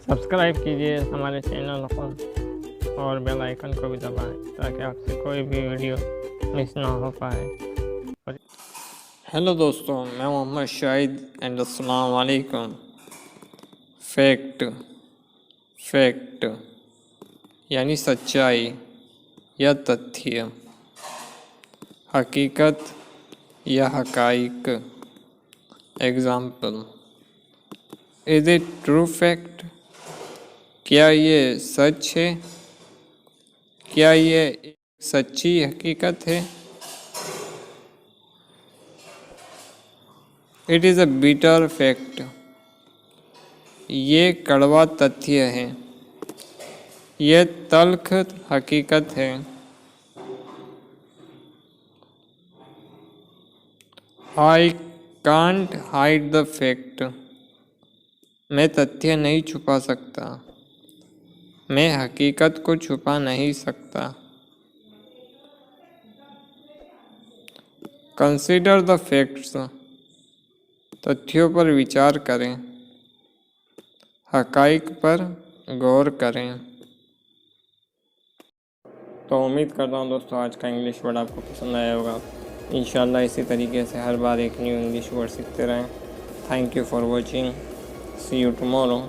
Subscribe कीजिए हमारे channel को और बेल आइकन को भी दबाएं ताकि आपसे कोई भी वीडियो मिस ना हो पाए। हेलो दोस्तों, मैं मोहम्मद शाहिद एंड अस्सलाम वालेकुम। फैक्ट यानी सच्चाई या तथ्य, हकीकत या हकाइक। Example, is it true fact? क्या ये सच है? क्या ये एक सच्ची हकीकत है? It is a bitter fact. ये कड़वा तथ्य है। ये तल्ख हकीकत है। I can't hide the fact. मैं तथ्य नहीं छुपा सकता। मैं हकीकत को छुपा नहीं सकता। Consider the facts. तथ्यों पर विचार करें। हकाइक पर गौर करें। तो उम्मीद करता हूँ दोस्तों आज का इंग्लिश वर्ड आपको पसंद आया होगा। इंशाल्लाह इसी तरीके से हर बार एक न्यू इंग्लिश वर्ड सीखते रहें। Thank you for watching. See you tomorrow.